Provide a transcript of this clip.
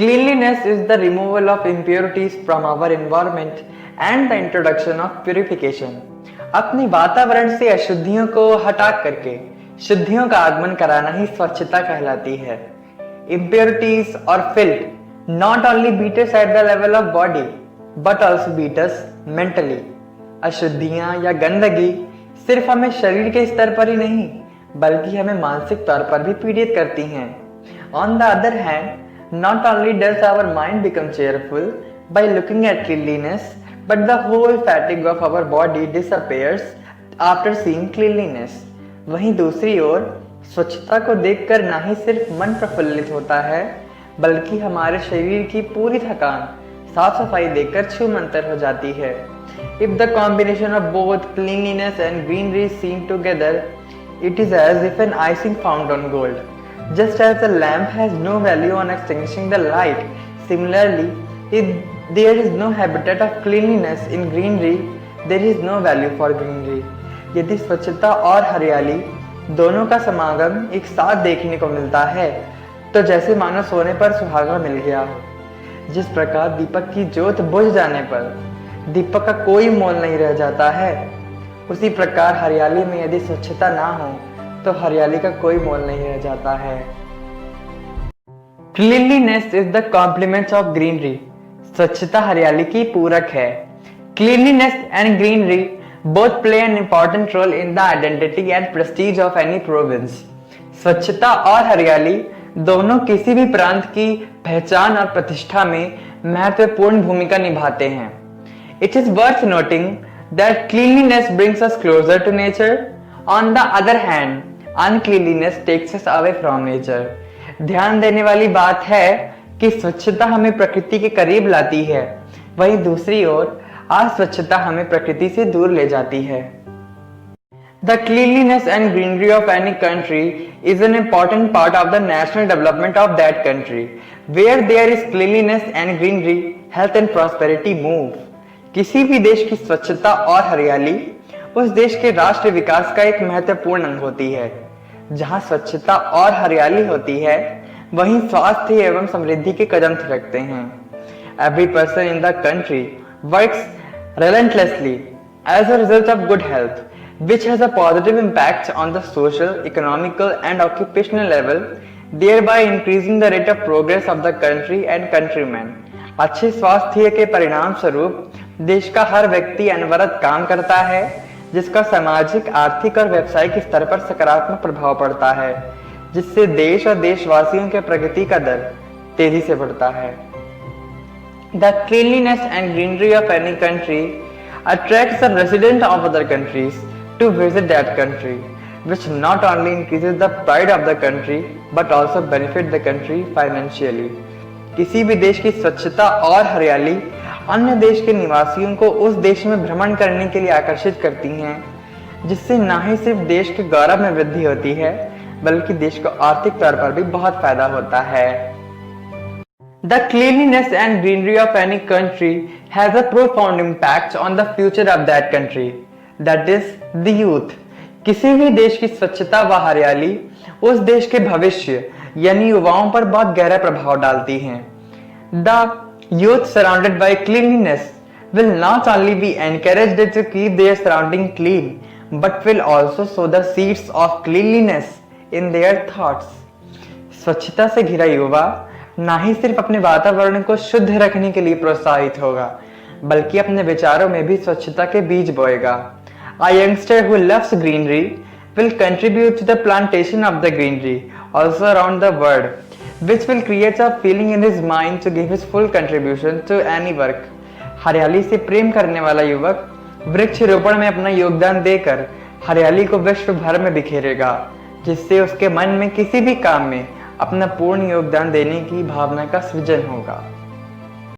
Cleanliness is the removal of impurities from our environment and the introduction of purification. अपने वातावरण से अशुद्धियों को हटा करके शुद्धियों का आगमन कराना ही स्वच्छता कहलाती है. Impurities or filth not only beat us at the level of body but also beat us mentally. अशुद्धियां या गंदगी सिर्फ हमें शरीर के स्तर पर ही नहीं बल्कि हमें मानसिक तौर पर भी पीड़ित करती हैं. On the other hand, not only does our mind become cheerful by looking at cleanliness, but the whole fatigue of our body disappears after seeing cleanliness. वहीं दूसरी ओर स्वच्छता को देखकर ना ही सिर्फ मन प्रफुल्लित होता है बल्कि हमारे शरीर की पूरी थकान साफ सफाई देखकर छूमंतर हो जाती है. If the combination of both cleanliness and greenery is seen together, it is as if an icing found on gold. Just as the lamp has no value on extinguishing the light, similarly, if there is no habitat of cleanliness in greenery, there is no value for greenery. यदि स्वच्छता और हरियाली दोनों का समागम एक साथ देखने को मिलता है तो जैसे मानो सोने पर सुहागा मिल गया हो. जिस प्रकार दीपक की ज्योत बुझ जाने पर दीपक का कोई मोल नहीं रह जाता है, उसी प्रकार हरियाली में यदि स्वच्छता ना हो तो हरियाली का कोई मोल नहीं रह जाता है. Cleanliness is the complement of greenery. स्वच्छता हरियाली की पूरक है. Cleanliness and greenery both play an important role in the identity and prestige of any province. स्वच्छता और हरियाली दोनों किसी भी प्रांत की पहचान और प्रतिष्ठा में महत्वपूर्ण भूमिका निभाते हैं. It is worth noting that cleanliness brings us closer to nature. On the other hand, uncleanliness takes us away from nature. ध्यान देने वाली बात है कि स्वच्छता हमें प्रकृति के करीब लाती है, वहीं दूसरी ओर अस्वच्छता हमें प्रकृति से दूर ले जाती है. The cleanliness and greenery of any country is an important part of the national development of that country. Where there is cleanliness and greenery, health and prosperity move. किसी भी देश की स्वच्छता और हरियाली उस देश के राष्ट्र विकास का एक महत्वपूर्ण अंग होती है. जहां स्वच्छता और हरियाली होती है वहीं स्वास्थ्य एवं समृद्धि के कदम थिरकते हैं. Every person in the country works relentlessly as a result of good health, which has a positive impact on the social, economical and occupational level, thereby increasing the rate of progress of the country and countrymen. अच्छे स्वास्थ्य के परिणाम स्वरूप देश का हर व्यक्ति अनवरत काम करता है जिसका सामाजिक, आर्थिक और व्यावसायिक स्तर पर सकारात्मक प्रभाव पड़ता है, जिससे देश और देशवासियों के प्रगति का दर तेजी से बढ़ता है. The cleanliness and greenery of any country attracts the residents of other countries to visit that country, which not only increases the pride of the country but also benefit the country financially. किसी भी देश की स्वच्छता और हरियाली अन्य देश के निवासियों को उस देश में भ्रमण करने के लिए आकर्षित करती हैं, जिससे न ही सिर्फ देश के गौरव में वृद्धि होती है बल्कि देश को आर्थिक तौर पर भी बहुत फायदा होता है. The cleanliness and greenery of any country has a profound impact on the future of that country, that is the youth. किसी भी देश की स्वच्छता व हरियाली उस देश के भविष्य यानी युवाओं पर बहुत गहरा प्रभाव डालती हैं. The youth surrounded by cleanliness will not only be encouraged to keep their surrounding clean, but will also sow the seeds of cleanliness in their thoughts. स्वच्छता से घिरा युवा ना ही सिर्फ अपने वातावरण को शुद्ध रखने के लिए प्रोत्साहित होगा बल्कि अपने विचारों में भी स्वच्छता के बीज बोएगा. A youngster who loves greenery will contribute to the plantation of the greenery also around the world, which will create a feeling in his mind to give his full contribution to any work. हरियाली से प्रेम करने वाला युवक वृक्षारोपण में अपना योगदान देकर हरियाली को विश्व भर में बिखेरेगा, जिससे उसके मन में किसी भी काम में अपना पूर्ण योगदान देने की भावना का सृजन होगा.